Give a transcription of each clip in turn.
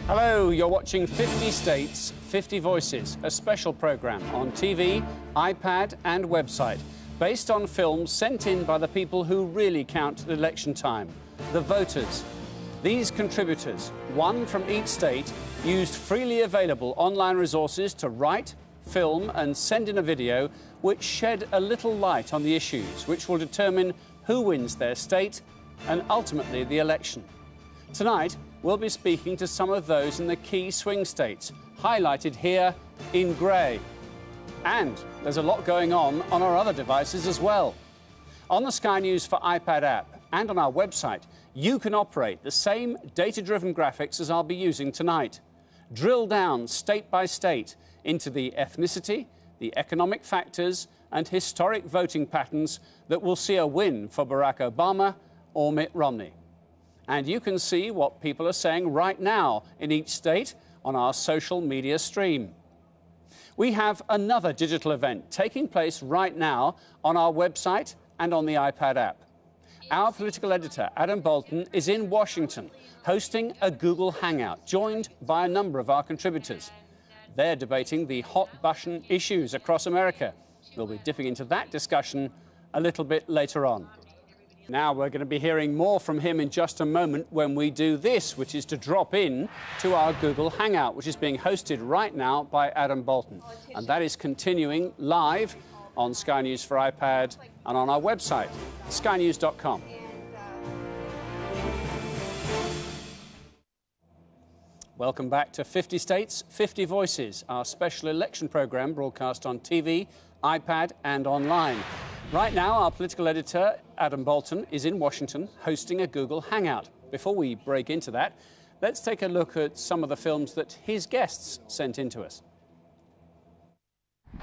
Hello, you're watching 50 States, 50 Voices, a special program on TV, iPad and website, based on films sent in by the people who really count at election time, the voters. These contributors, one from each state, used freely available online resources to write, film and send in a video which shed a little light on the issues which will determine who wins their state and ultimately the election. Tonight, we'll be speaking to some of those in the key swing states, highlighted here in grey. And there's a lot going on our other devices as well. On the Sky News for iPad app and on our website, you can operate the same data-driven graphics as I'll be using tonight. Drill down state by state into the ethnicity, the economic factors and historic voting patterns that will see a win for Barack Obama or Mitt Romney. And you can see what people are saying right now in each state on our social media stream. We have another digital event taking place right now on our website and on the iPad app. Our political editor, Adam Bolton, is in Washington hosting a Google Hangout, joined by a number of our contributors. They're debating the hot-button issues across America. We'll be dipping into that discussion a little bit later on. Now we're going to be hearing more from him in just a moment when we do this, which is to drop in to our Google Hangout, which is being hosted right now by Adam Bolton. And that is continuing live on Sky News for iPad and on our website, skynews.com. Welcome back to 50 States, 50 Voices, our special election program broadcast on TV, iPad and online. Right now, our political editor, Adam Bolton, is in Washington hosting a Google Hangout. Before we break into that, let's take a look at some of the films that his guests sent in to us.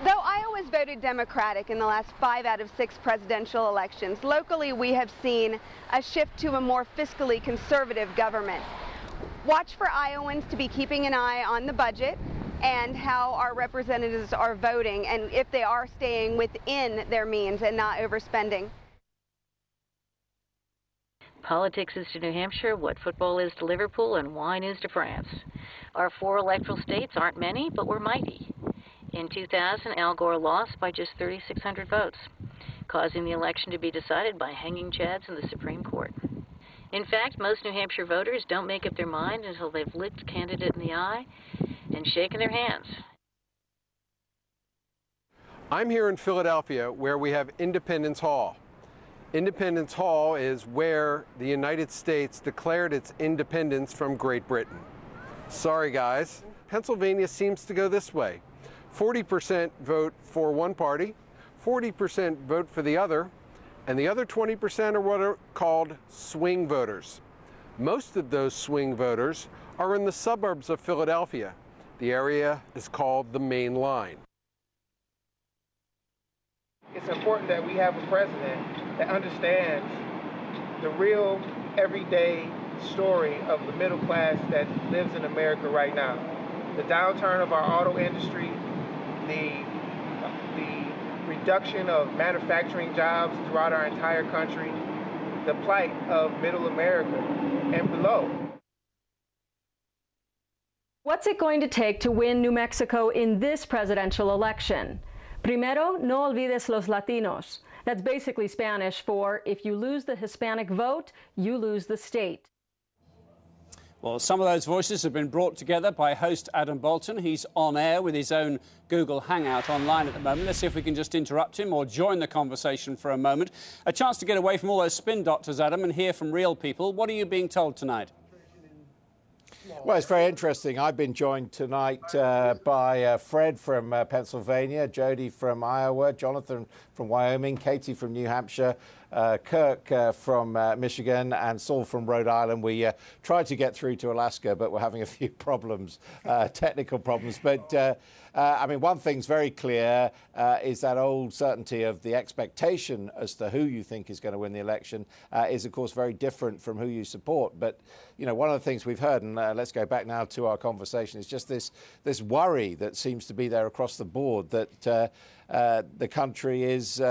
Though Iowa's voted Democratic in the last 5 out of 6 presidential elections, locally we have seen a shift to a more fiscally conservative government. Watch for Iowans to be keeping an eye on the budget and how our representatives are voting and if they are staying within their means and not overspending. Politics is to New Hampshire what football is to Liverpool and wine is to France. Our 4 electoral states aren't many, but we're mighty. In 2000, Al Gore lost by just 3,600 votes, causing the election to be decided by hanging chads in the Supreme Court. In fact, most New Hampshire voters don't make up their mind until they've looked a candidate in the eye and shaken their hands. I'm here in Philadelphia where we have Independence Hall. Independence Hall is where the United States declared its independence from Great Britain. Sorry guys, Pennsylvania seems to go this way. 40% vote for one party, 40% vote for the other, and the other 20% are what are called swing voters. Most of those swing voters are in the suburbs of Philadelphia. The area is called the Main Line. It's important that we have a president that understands the real everyday story of the middle class that lives in America right now. The downturn of our auto industry, the reduction of manufacturing jobs throughout our entire country, the plight of middle America and below. What's it going to take to win New Mexico in this presidential election? Primero, no olvides los latinos. That's basically Spanish for if you lose the Hispanic vote, you lose the state. Well, some of those voices have been brought together by host Adam Bolton. He's on air with his own Google Hangout online at the moment. Let's see if we can just interrupt him or join the conversation for a moment. A chance to get away from all those spin doctors, Adam, and hear from real people. What are you being told tonight? Well, it's very interesting. I've been joined tonight by Fred from Pennsylvania, Jody from Iowa, Jonathan from Wyoming, Katie from New Hampshire, Kirk from Michigan, and Saul from Rhode Island. We tried to get through to Alaska, but we're having a few problems, technical problems. But I mean, one thing's very clear is that old certainty of the expectation as to who you think is going to win the election is, of course, very different from who you support. But, you know, one of the things we've heard, and let's go back now to our conversation, is just this worry that seems to be there across the board that the country is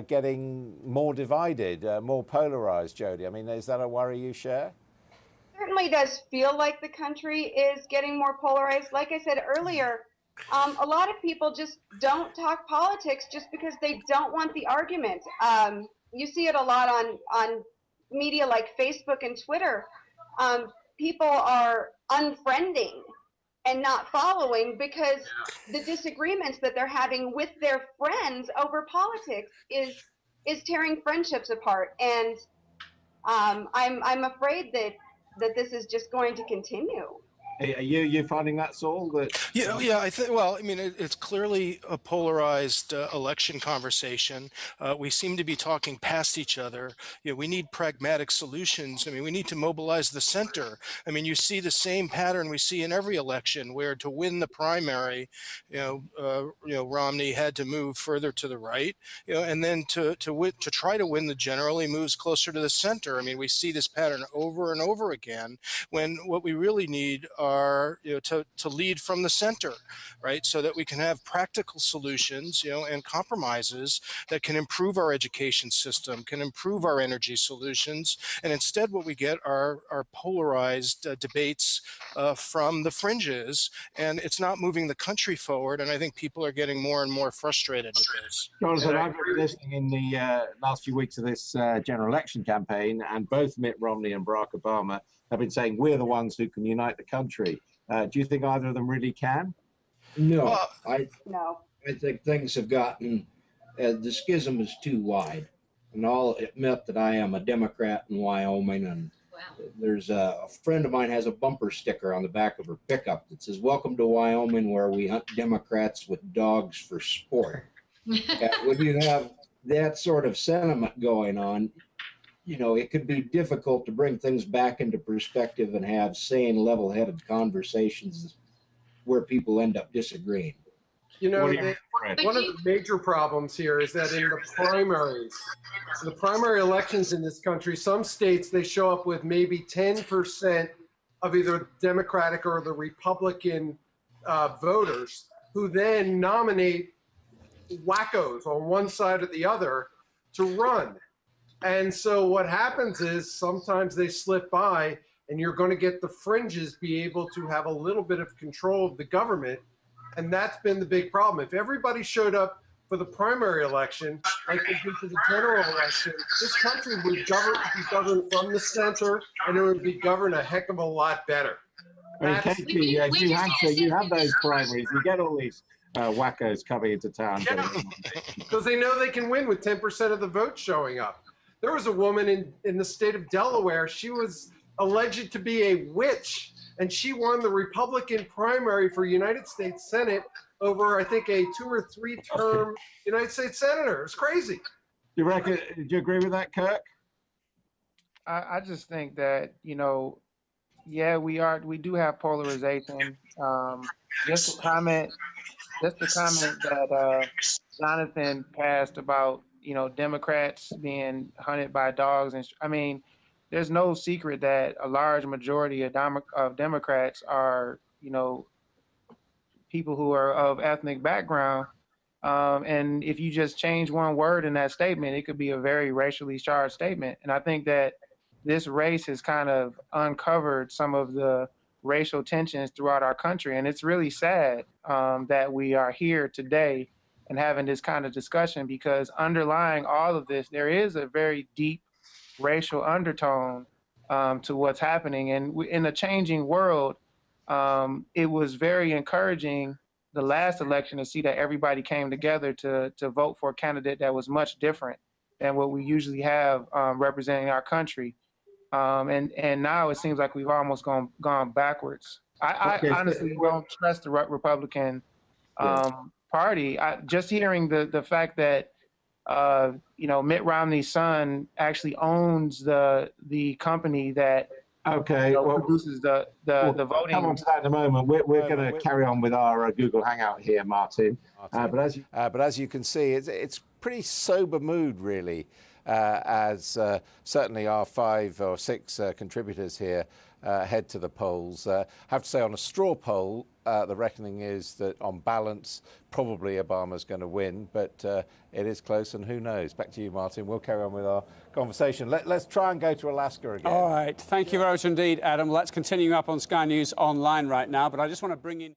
getting more divided, more polarized, Jody. I mean, is that a worry you share? certainly does feel like the country is getting more polarized. Like I said earlier, a lot of people just don't talk politics just because they don't want the argument. You see it a lot on media like Facebook and Twitter. People are unfriending and not following because the disagreements that they're having with their friends over politics is tearing friendships apart. And I'm afraid that this is just going to continue. Are you finding that, Saul? That Yeah. I think. Well, I mean, it's clearly a polarized election conversation. We seem to be talking past each other. We need pragmatic solutions. I mean, we need to mobilize the center. I mean, you see the same pattern we see in every election, where to win the primary, Romney had to move further to the right, and then to try to win the general, he moves closer to the center. I mean, we see this pattern over and over again. When what we really need are to lead from the center, right? So that we can have practical solutions, and compromises that can improve our education system, can improve our energy solutions. And instead, what we get are polarized debates from the fringes, and it's not moving the country forward. And I think people are getting more and more frustrated with this. Jonathan, I've been listening in the last few weeks of this general election campaign, and both Mitt Romney and Barack Obama have been saying we're the ones who can unite the country. Do you think either of them really can? No, No. I think things have gotten, the schism is too wide. And I'll admit that I am a Democrat in Wyoming, and there's a friend of mine has a bumper sticker on the back of her pickup that says, "Welcome to Wyoming, where we hunt Democrats with dogs for sport." When you have that sort of sentiment going on, it could be difficult to bring things back into perspective and have sane, level-headed conversations where people end up disagreeing. One of the major problems here is that in the primary elections in this country, some states, they show up with maybe 10% of either Democratic or the Republican voters, who then nominate wackos on one side or the other to run. And so what happens is sometimes they slip by, and you're going to get the fringes be able to have a little bit of control of the government. And that's been the big problem. If everybody showed up for the primary election like they did for the general election, this country would be governed from the center, and it would be governed a heck of a lot better. I mean, Katie, New Hampshire, you have those primaries. You get all these wackos coming into town. Because they know they can win with 10% of the vote showing up. There was a woman in the state of Delaware. She was alleged to be a witch, and she won the Republican primary for United States Senate over, I think, a 2 or 3 term United States senator. It's crazy. Do you agree with that, Kirk? I just think that, we do have polarization. Just the comment that Jonathan passed about, Democrats being hunted by dogs. And I mean, there's no secret that a large majority of Democrats are, people who are of ethnic background. And if you just change one word in that statement, it could be a very racially charged statement. And I think that this race has kind of uncovered some of the racial tensions throughout our country. And it's really sad that we are here today and having this kind of discussion, because underlying all of this, there is a very deep racial undertone to what's happening. And in a changing world, it was very encouraging the last election to see that everybody came together to vote for a candidate that was much different than what we usually have representing our country. And now it seems like we've almost gone backwards. I honestly don't trust the Republican Party. Just hearing the fact that Mitt Romney's son actually owns the company that produces the voting. Come on to that in a moment. We're going to carry on with our Google Hangout here, Martin. But as you can see, it's pretty sober mood, really, as certainly our 5 or 6 contributors here head to the polls. I have to say, on a straw poll, the reckoning is that on balance, probably Obama's going to win, but it is close, and who knows? Back to you, Martin. We'll carry on with our conversation. Let's try and go to Alaska again. All right. Thank you very much indeed, Adam. Well, that's continuing up on Sky News Online right now, but I just want to bring in